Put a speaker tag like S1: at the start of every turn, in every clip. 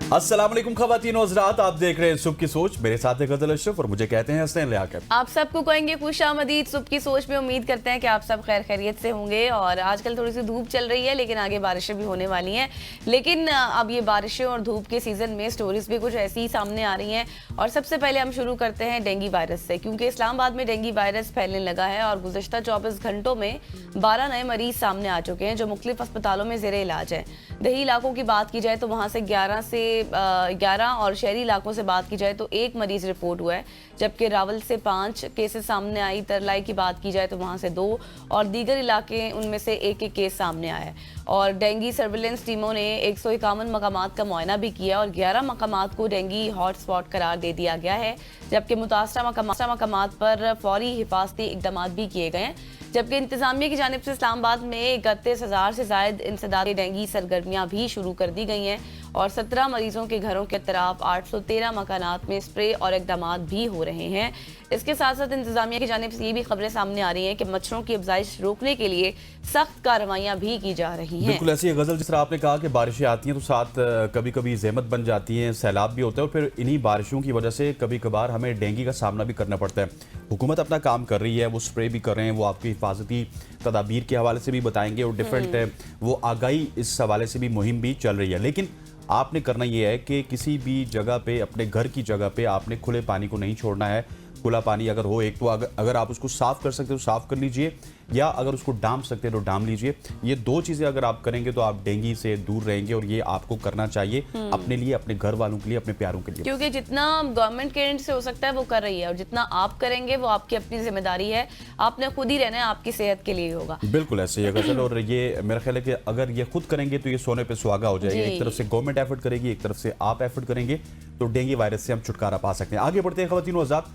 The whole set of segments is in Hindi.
S1: अस्सलाम वालेकुम ख़वातीन और हज़रात, आप देख रहे हैं सुबह की सोच। मेरे साथ है गज़ल अशरफ और मुझे कहते हैं हसनैन लियाकत।
S2: आप सबको कहेंगे खुशामदीद सुबह की सोच में। उम्मीद करते हैं कि आप सब खैर खैरियत से होंगे। और आजकल थोड़ी सी धूप चल रही है, लेकिन आगे बारिशें भी होने वाली हैं। लेकिन अब ये बारिशें और धूप के सीज़न में स्टोरीज भी कुछ ऐसी ही सामने आ रही हैं। और सबसे पहले हम शुरू करते हैं डेंगू वायरस से, क्योंकि इस्लामाबाद में डेंगू वायरस फैलने लगा है और गुज़श्ता 24 घंटों में 12 नए मरीज सामने आ चुके हैं, जो मुख्तलिफ अस्पतालों में ज़ेरे इलाज है। दही इलाकों की बात की जाए तो वहाँ से 11 और शहरी इलाकों से बात की जाए तो 1 मरीज रिपोर्ट हुआ है, जबकि रावल से 5 केसेस सामने आई। तरलाई की बात की जाए तो वहाँ से 2 और दीगर इलाके उनमें से एक केस सामने आया है। और डेंगू सर्विलेंस टीमों ने 151 मकामात का मुआयना भी किया और 11 मकामात को डेंगू हॉटस्पॉट करार दे दिया गया है, जबकि मुतासरा मकामात पर फौरी हिफाजती इकदाम भी किए गए हैं। जबकि इंतजामिया की जानिब से इस्लामाबाद में 31,000 से ज़ायद इंसदादी डेंगू सरगर्मियाँ भी शुरू कर दी गई हैं और 17 मरीजों के घरों के तरफ 813 मकानात में स्प्रे और इकदाम भी हो रहे हैं। इसके साथ साथ इंतजामिया की जानिब से ये भी खबरें सामने आ रही हैं कि मच्छरों की अफजाइश रोकने के लिए सख्त कार्रवाइयाँ भी की जा रही हैं।
S1: बिल्कुल ऐसी गज़ल, जिस तरह आपने कहा कि बारिशें आती हैं तो साथ कभी कभी ज़हमत बन जाती हैं, सैलाब भी होता है और फिर इन्हीं बारिशों की वजह से कभी कभार हमें डेंगू का सामना भी करना पड़ता है। हुकूमत अपना काम कर रही है, वो स्प्रे भी कर रहे हैं, वो आपकी हिफाजती तदाबीर के हवाले से भी बताएंगे और डिफरेंट वो आगाही इस हवाले से भी मुहिम भी चल रही है। लेकिन आपने करना ये है कि किसी भी जगह पे, अपने घर की जगह पे आपने खुले पानी को नहीं छोड़ना है। खुला पानी अगर हो एक तो अगर आप उसको साफ़ कर सकते हो साफ़ कर लीजिए, या अगर उसको डाम सकते हैं तो डाम लीजिए। ये 2 चीज़ें अगर आप करेंगे तो आप डेंगू से दूर रहेंगे और ये आपको करना चाहिए अपने लिए, अपने घर वालों के लिए, अपने प्यारों के लिए।
S2: क्योंकि जितना गवर्नमेंट के एंड से हो सकता है वो कर रही है और जितना आप करेंगे वो आपकी अपनी जिम्मेदारी है। आपने खुद ही रहना है, आपकी सेहत के लिए होगा।
S1: बिल्कुल ऐसे ही गज़ल। और ये मेरा ख्याल है कि अगर ये खुद करेंगे तो ये सोने पे सुहागा हो जाएगा। एक तरफ से गवर्नमेंट एफर्ट करेगी, एक तरफ से आप एफर्ट करेंगे, तो डेंगू वायरस से हम छुटकारा पा सकते हैं। आगे बढ़ते हैं ख़वातीन और हज़रात।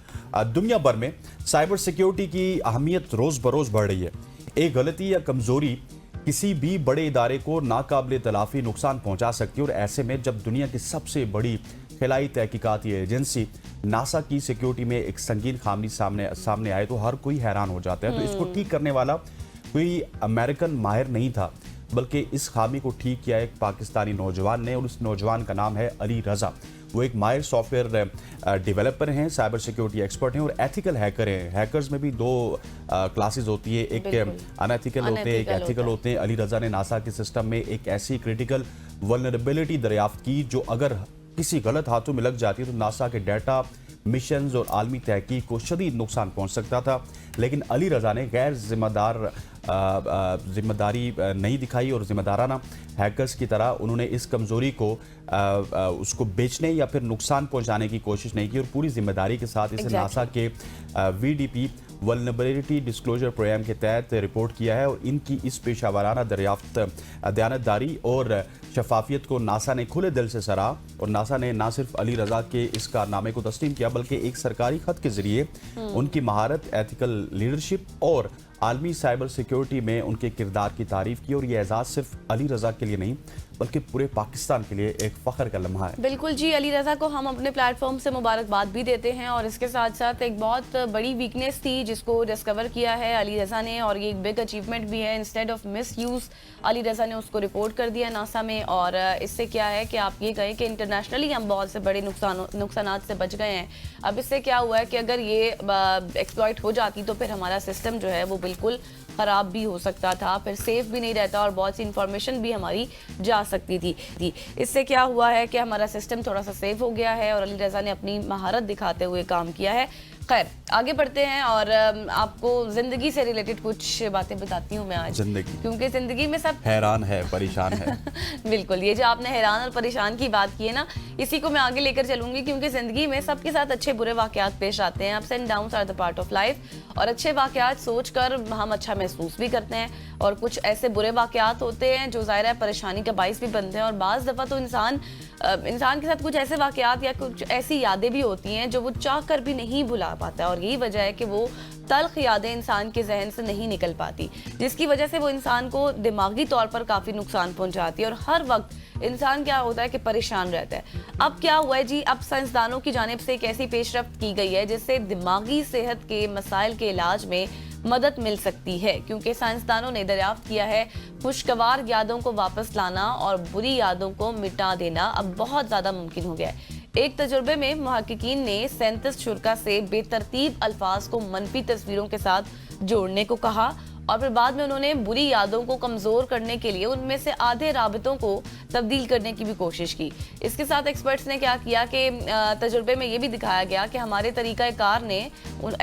S1: दुनिया भर में साइबर सिक्योरिटी की अहमियत रोज़ बरोज़ बढ़ रही है। एक गलती या कमजोरी किसी भी बड़े इदारे को नाकाबिले तलाफी नुकसान पहुंचा सकती है और ऐसे में जब दुनिया की सबसे बड़ी खिलाई तहकीकाती एजेंसी नासा की सिक्योरिटी में एक संगीन खामी सामने आए तो हर कोई हैरान हो जाता है। तो इसको ठीक करने वाला कोई अमेरिकन माहिर नहीं था, बल्कि इस खामी को ठीक किया एक पाकिस्तानी नौजवान ने और उस नौजवान का नाम है अली रज़ा। वो एक माहिर सॉफ्टवेयर डेवलपर हैं, साइबर सिक्योरिटी एक्सपर्ट हैं और एथिकल हैकर हैं। हैकर्स में भी 2 क्लासेस होती है, एक अनएथिकल होते हैं, एक एथिकल होते हैं। अली रज़ा ने नासा के सिस्टम में एक ऐसी क्रिटिकल वल्नरेबिलिटी दरियाफ्त की जो अगर किसी गलत हाथों में लग जाती है तो नासा के डाटा, मिशंस और आलमी तहकीक को शदीद नुकसान पहुंच सकता था। लेकिन अली रज़ा ने गैर जिम्मेदारी नहीं दिखाई और जिम्मेदाराना हैकर्स की तरह उन्होंने इस कमज़ोरी को उसको बेचने या फिर नुकसान पहुंचाने की कोशिश नहीं की और पूरी जिम्मेदारी के साथ इसे नासा के VDP वल्नरेबिलिटी डिस्क्लोजर प्रोग्राम के तहत रिपोर्ट किया है। और इनकी इस पेशावराना दरियाफ्त, दयानतदारी और शफाफियत को नासा ने खुले दिल से सराहा और नासा ने न सिर्फ अली रज़ा के इस कारनामे को तस्लीम किया, बल्कि एक सरकारी खत के जरिए उनकी महारत, एथिकल लीडरशिप और आलमी साइबर सिक्योरिटी में उनके किरदार की तारीफ की। और ये एजाज़ सिर्फ अली रज़ा के लिए नहीं बल्कि पूरे पाकिस्तान के लिए एक फ़ख्र का लम्हा है।
S2: बिल्कुल जी, अली रज़ा को हम अपने प्लेटफॉर्म से मुबारकबाद भी देते हैं। और इसके साथ साथ एक बहुत बड़ी वीकनेस थी जिसको डिस्कवर किया है अली रज़ा ने, और ये एक बिग अचीवमेंट भी है। Instead of misuse Ali Raza ने उसको रिपोर्ट कर दिया नासा में। और इससे क्या है कि आप ये कहें कि इंटरनेशनली हम बहुत से बड़े नुकसानात से बच गए हैं। अब इससे क्या हुआ है कि अगर ये एक्सप्लॉइट हो जाती तो फिर हमारा सिस्टम जो है वो बिल्कुल ख़राब भी हो सकता था, फिर सेफ भी नहीं रहता और बहुत सी इंफॉर्मेशन भी हमारी जा सकती थी। इससे क्या हुआ है कि हमारा सिस्टम थोड़ा सा सेफ हो गया है और अली रज़ा ने अपनी महारत दिखाते हुए काम किया है। खैर आगे बढ़ते हैं और आपको जिंदगी से रिलेटेड कुछ बातें बताती हूँ मैं आज, क्योंकि जिंदगी में सब
S1: हैरान है, परेशान है।
S2: बिल्कुल, ये जो आपने हैरान और परेशान की बात की है ना, इसी को मैं आगे लेकर चलूंगी, क्योंकि जिंदगी में सबके साथ अच्छे बुरे वाकयात पेश आते हैं। Ups and downs are the part of life. और अच्छे वाकयात सोचकर हम अच्छा महसूस भी करते हैं और कुछ ऐसे बुरे वाकयात होते हैं जो ज़ाहिर है परेशानी का बाइस भी बनते हैं। और बाज़ दफ़ा तो इंसान के साथ कुछ ऐसे वाकयात या कुछ ऐसी यादें भी होती हैं जो वो चाह कर भी नहीं भुला पाता, और यही वजह है कि वो तल्ख यादें इंसान के जहन से नहीं निकल पाती, जिसकी वजह से वो इंसान को दिमागी तौर पर काफ़ी नुकसान पहुंचाती है और हर वक्त इंसान क्या होता है कि परेशान रहता है। अब क्या हुआ है जी, अब साइंसदानों की जानिब से एक ऐसी पेशरफ्त की गई है जिससे दिमागी सेहत के मसाइल के इलाज में मदद मिल सकती है, क्योंकि साइंसदानों ने दरियाफ्त किया है खुशगवार यादों को वापस लाना और बुरी यादों को मिटा देना अब बहुत ज्यादा मुमकिन हो गया है। एक तजुर्बे में मुहक्किकीन ने 37 शुरका से बेतरतीब अल्फाज को मनफी तस्वीरों के साथ जोड़ने को कहा और फिर बाद में उन्होंने बुरी यादों को कमजोर करने के लिए उनमें से आधे राबितों को तब्दील करने की भी कोशिश की। इसके साथ एक्सपर्ट्स ने क्या किया कि तजुर्बे में ये भी दिखाया गया कि हमारे तरीकाकार ने,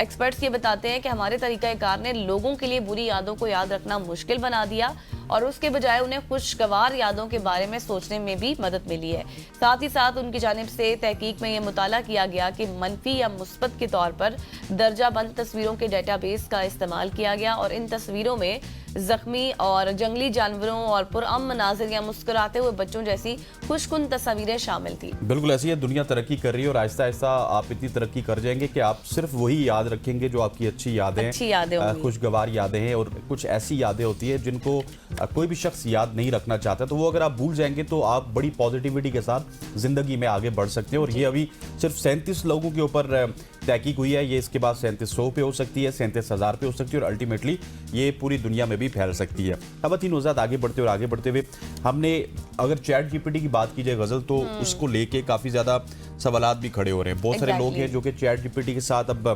S2: एक्सपर्ट्स ये बताते हैं कि हमारे तरीकाकार ने लोगों के लिए बुरी यादों को याद रखना मुश्किल बना दिया और उसके बजाय उन्हें खुशगवार यादों के बारे में सोचने में भी मदद मिली है। साथ ही साथ उनकी जानिब से तहकीक में यह मुताला किया गया कि मनफी या मुस्बत के तौर पर दर्जाबंद तस्वीरों के डेटाबेस का इस्तेमाल किया गया और इन तस्वीरों में जख्मी और जंगली जानवरों और पुरअमन मनाजिर या मुस्कुराते हुए बच्चों जैसी खुशकुन तस्वीरें शामिल थी।
S1: बिल्कुल ऐसी है, दुनिया तरक्की कर रही है और आहिस्ता आहिस्ता आप इतनी तरक्की कर जाएंगे कि आप सिर्फ वही याद रखेंगे जो आपकी अच्छी यादें खुशगवार यादें हैं। और कुछ ऐसी यादें होती है जिनको कोई भी शख्स याद नहीं रखना चाहता, तो वो अगर आप भूल जाएंगे तो आप बड़ी पॉजिटिविटी के साथ जिंदगी में आगे बढ़ सकते हैं। और ये अभी सिर्फ 37 लोगों के ऊपर तहकीक हुई है, ये इसके बाद 3700 पे हो सकती है, 37,000 पे हो सकती है और अल्टीमेटली ये पूरी दुनिया में भी फैल सकती है। खवातीन वज़ात आगे बढ़ते हुए हमने अगर चैट जीपीटी की बात की जाए गजल, तो उसको लेके काफ़ी ज़्यादा सवालात भी खड़े हो रहे हैं। बहुत सारे लोग हैं जो कि चैट जीपीटी के साथ अब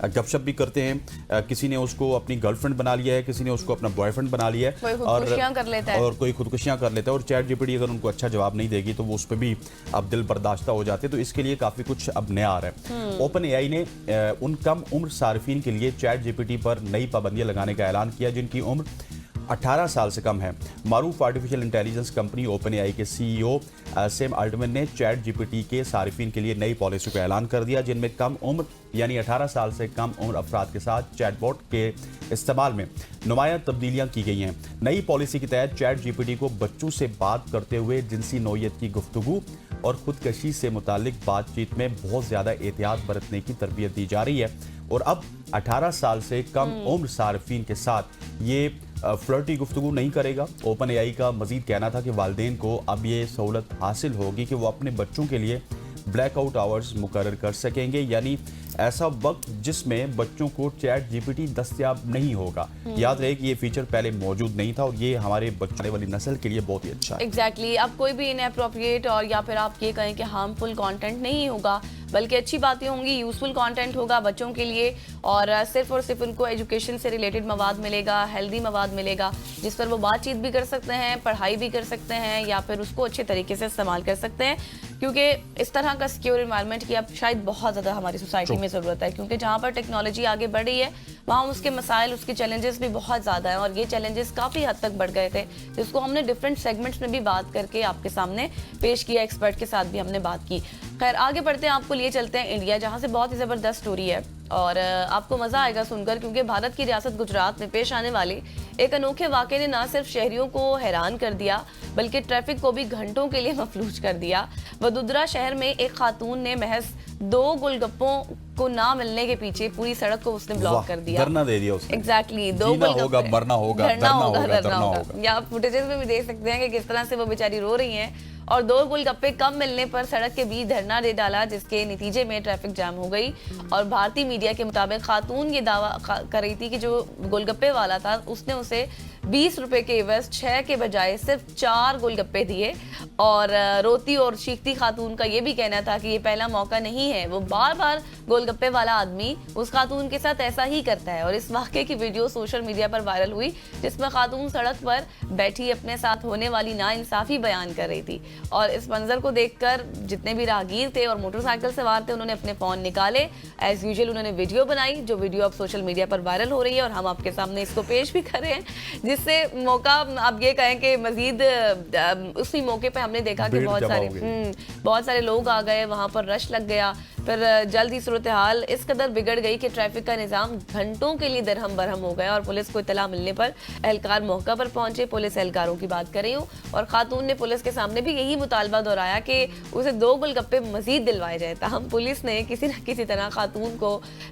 S1: गपशप भी करते हैं। किसी ने उसको अपनी गर्लफ्रेंड बना लिया है, किसी ने उसको अपना बॉयफ्रेंड बना लिया है और कोई खुदकुशियां कर लेता है। और चैट जीपीटी अगर उनको अच्छा जवाब नहीं देगी तो वो उस पर भी अब दिल बर्दाश्ता हो जाते हैं। तो इसके लिए काफ़ी कुछ अब नया आ रहा है। ओपन एआई ने उन कम उम्र सार्फिन के लिए चैट जीपीटी पर नई पाबंदियां लगाने का ऐलान किया जिनकी उम्र 18 साल से कम है। मारूफ artificial intelligence company OpenAI के सीईओ सैम अल्टमैन ने चैट जीपीटी के सार्फिन के लिए नई पॉलिसी का ऐलान कर दिया जिनमें कम उम्र यानी 18 साल से कम उम्र अफराद के साथ चैटबॉट के इस्तेमाल में नुमायां तब्दीलियां की गई हैं। नई पॉलिसी के तहत चैट जीपीटी को बच्चों से बात करते हुए जिनसी नौयत की गुफ्तगू और खुदकशी से मुतालिक बातचीत में बहुत ज़्यादा एहतियात बरतने की तरबियत दी जा रही है। और अब 18 साल से कम उम्र सार्फिन के साथ ये फ्लर्टी गुफ्तगू नहीं करेगा। ओपन एआई का मजीद कहना था कि वालिदैन को अब ये सहूलत हासिल होगी कि वो अपने बच्चों के लिए ब्लैकआउट आवर्स मुकर्रर कर सकेंगे, यानी ऐसा वक्त जिसमें बच्चों को चैट जीपीटी दस्तयाब नहीं होगा। याद रहे कि ये फीचर पहले मौजूद नहीं था और ये हमारे बच्चे वाली नस्ल के लिए बहुत ही अच्छा है।
S2: एग्जैक्टली अब कोई भी इनएप्रोप्रिएट और या फिर आप ये कहें कि हार्मफुल कंटेंट नहीं होगा, बल्कि अच्छी बातें होंगी, यूजफुल कंटेंट होगा बच्चों के लिए और सिर्फ उनको एजुकेशन से रिलेटेड मवाद मिलेगा, हेल्दी मवाद मिलेगा जिस पर वो बातचीत भी कर सकते हैं, पढ़ाई भी कर सकते हैं या फिर उसको अच्छे तरीके से इस्तेमाल कर सकते हैं। क्योंकि इस तरह का सिक्योर एनवायरनमेंट की अब शायद बहुत ज़्यादा हमारी सोसाइटी में ज़रूरत है, क्योंकि जहाँ पर टेक्नोलॉजी आगे बढ़ रही है वहाँ उसके मसाइल, उसके चैलेंजेस भी बहुत ज़्यादा हैं और ये चैलेंजेस काफ़ी हद तक बढ़ गए थे जिसको हमने डिफरेंट सेगमेंट्स में भी बात करके आपके सामने पेश किया, एक्सपर्ट के साथ भी हमने बात की। खैर आगे बढ़ते हैं, आपको लिए चलते हैं इंडिया, जहाँ से बहुत ही ज़बरदस्त स्टोरी है और आपको मज़ा आएगा सुनकर, क्योंकि भारत की रियासत गुजरात में पेश आने वाले एक अनोखे वाक़े ने न सिर्फ शहरियों को हैरान कर दिया बल्कि ट्रैफिक को भी घंटों के लिए मफलूज कर दिया। वडोदरा शहर में एक खातून ने महज 2 गोलगप्पों को ना मिलने के पीछे पूरी सड़क को उसने ब्लॉक कर दिया,
S1: धरना दे दिया उसने।
S2: एग्जैक्टली 2
S1: होगा, मरना होगा,
S2: धरना होगा। या आप फुटेजेस में भी देख सकते हैं कि किस तरह से वो बेचारी रो रही हैं और 2 गोलगप्पे कम मिलने पर सड़क के बीच धरना दे डाला, जिसके नतीजे में ट्रैफिक जाम हो गई। और भारतीय मीडिया के मुताबिक खातून ये दावा कर रही थी कि जो गोलगप्पे वाला था उसने उसे 20 रुपए के एवज 6 के बजाय सिर्फ 4 गोलगप्पे दिए। और रोती और चीखती खातून का ये भी कहना था कि ये पहला मौका नहीं है, वो बार बार गोलगप्पे वाला आदमी उस खातून के साथ ऐसा ही करता है। और इस वाक़े की वीडियो सोशल मीडिया पर वायरल हुई जिसमें खातून सड़क पर बैठी अपने साथ होने वाली नाइंसाफी बयान कर रही थी। और इस मंजर को देखकर जितने भी राहगीर थे और मोटरसाइकिल सवार थे उन्होंने अपने फ़ोन निकाले, एज यूजुअल उन्होंने वीडियो बनाई, जो वीडियो अब सोशल मीडिया पर वायरल हो रही है और हम आपके सामने इसको पेश भी कर रहे हैं, जिससे मौका अब ये कहें कि मजीद उसी मौके पे हमने देखा कि बहुत सारे लोग आ गए, वहाँ पर रश लग गया। फिर जल्द ही सूरत हाल इस कदर बिगड़ गई कि ट्रैफिक का निज़ाम घंटों के लिए दरहम बरहम हो गया और पुलिस को इतला मिलने पर एहलकार मौका पर पहुंचे। पुलिस एहलकारों की बात कर रही हूँ और खातून ने पुलिस के सामने भी यही मुतालबा दोहराया कि उसे 2 गोलगप्पे मजीद दिलवाए जाए। ताहम पुलिस ने किसी न किसी तरह खातून को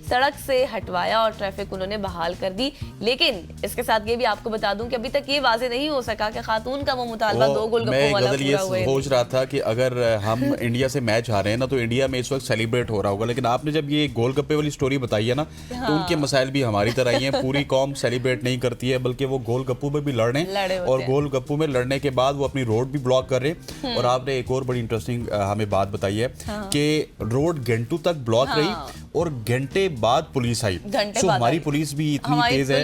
S2: सड़क से हटवाया और ट्रैफिक उन्होंने बहाल कर दी। लेकिन इसके साथ ये भी आपको बता दूं कि अभी तक ये वाजे नहीं हो सका कि खातून का वो मुतालबा 2 गोलगप्पों वाला पूरा हुआ है।
S1: सोच रहा था कि अगर हम इंडिया से मैच हारे हैं ना तो इंडिया में इस वक्त सेलिब्रेट सेलिब्रेट हो रहा होगा, लेकिन आपने जब ये गोलगप्पे वाली स्टोरी बताई है ना, तो उनके मसाइल भी हमारी तरह ही हैं। पूरी कौम सेलिब्रेट नहीं करती है, बल्कि वो गोलगप्पू में भी लड़े और गोलगप्पू में लड़ने के बाद वो अपनी रोड भी ब्लॉक कर रहे। और आपने एक और बड़ी इंटरेस्टिंग हमें बात बताई है कि रोड घंटों तक ब्लॉक रही और घंटे बाद पुलिस आई। सो हमारी पुलिस भी इतनी तेज है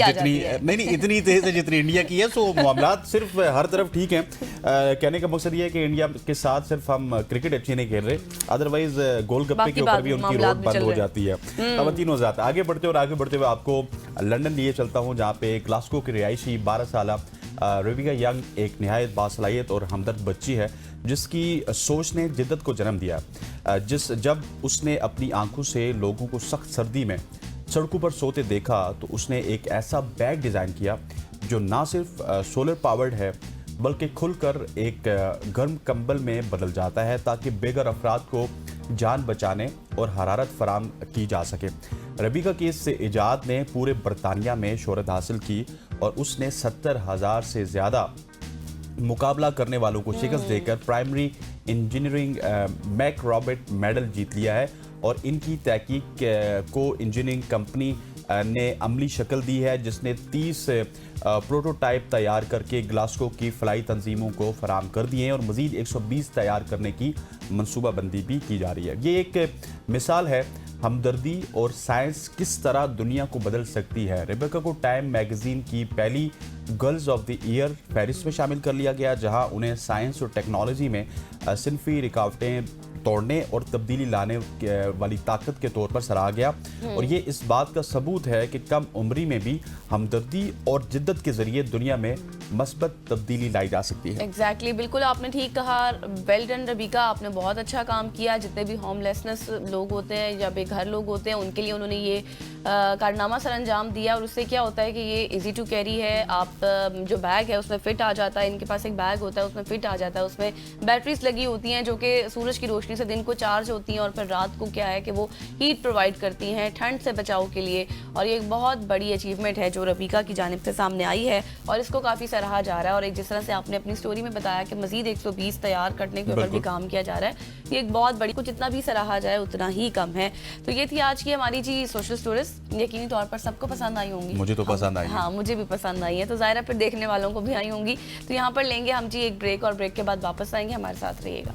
S1: जितनी नहीं इतनी तेज है जितनी इंडिया की है। सो मामलात सिर्फ हर तरफ ठीक है। कहने का मकसद ये है कि इंडिया के साथ सिर्फ हम क्रिकेट अच्छी नहीं खेल रहे, अदरवाइज गोलगप्पे के ऊपर भी उनकी रोड बंद हो जाती है। खवातीन हो जाता है। आगे बढ़ते हुए आपको लंदन लिए चलता हूँ, जहाँ पे ग्लासगो की रिहायशी 12 साल रेबिका यंग एक निहायत बासलाहियत और हमदर्द बच्ची है, जिसकी सोच ने जिद्दत को जन्म दिया। जब उसने अपनी आंखों से लोगों को सख्त सर्दी में सड़कों पर सोते देखा, तो उसने एक ऐसा बैग डिज़ाइन किया जो ना सिर्फ सोलर पावर्ड है, बल्कि खुलकर एक गर्म कंबल में बदल जाता है, ताकि बेघर अफराद को जान बचाने और हरारत फराम की जा सके। रेबिका की इस इजाद ने पूरे बरतानिया में शोहरत हासिल की और उसने 70,000 से ज़्यादा मुकाबला करने वालों को शिकस्त देकर primary engineering MacRobert medal जीत लिया है। और इनकी तहकीक को इंजीनियरिंग कंपनी ने अमली शक्ल दी है, जिसने 30 प्रोटोटाइप तैयार करके ग्लासगो की फलाई तंजीमों को फराम कर दिए हैं और मज़ीद 120 तैयार करने की मनसूबाबंदी भी की जा रही है। ये एक मिसाल है हमदर्दी और साइंस किस तरह दुनिया को बदल सकती है। रेबेका को टाइम मैगजीन की पहली गर्ल्स ऑफ द ईयर फहरिस्त में शामिल कर लिया गया, जहां उन्हें साइंस और टेक्नोलॉजी में सिनफी रुकावटें तोड़ने और तब्दीली लाने वाली ताकत के तौर पर सराहा गया। और ये इस बात का सबूत है कि कम उम्री में भी हमदर्दी और जिद्दत के जरिए दुनिया में मस्बत तब्दीली लाई जा सकती है।
S2: एग्जैक्टली, बिल्कुल आपने ठीक कहा। वेल डन रेबिका, आपने बहुत अच्छा काम किया। जितने भी होमलेसनेस लोग होते हैं या बेघर लोग होते हैं, उनके लिए उन्होंने ये कारनामा सर अंजाम दिया। और उससे क्या होता है कि ये इजी टू कैरी है। आप जो बैग है उसमें फिट आ जाता है। इनके पास एक बैग होता है, उसमें फिट आ जाता है। उसमें बैटरीज लगी होती हैं जो कि सूरज की रोशनी से दिन को चार्ज होती हैं और फिर रात को क्या है कि वो हीट प्रोवाइड करती हैं ठंड से बचाव के लिए। और ये एक बहुत बड़ी अचीवमेंट है जो रेबिका की जानिब से सामने आई है और इसको काफ़ी सराहा जा रहा है। और एक जिस तरह से आपने अपनी स्टोरी में बताया कि मजीद 120 तैयार करने के ऊपर भी काम किया जा रहा है, ये एक बहुत बड़ी, को जितना भी सराहा जाए उतना ही कम है। तो ये थी आज की हमारी जी सोशल स्टोरीज। यकीनी तौर पर सबको पसंद आई होंगी।
S1: मुझे तो पसंद आई।
S2: हाँ, मुझे भी पसंद आई है, तो ज़ाहिर है फिर देखने वालों को भी आई होंगी। तो यहाँ पर लेंगे हम जी एक ब्रेक और ब्रेक के बाद वापस आएंगे। हमारे साथ रहिएगा।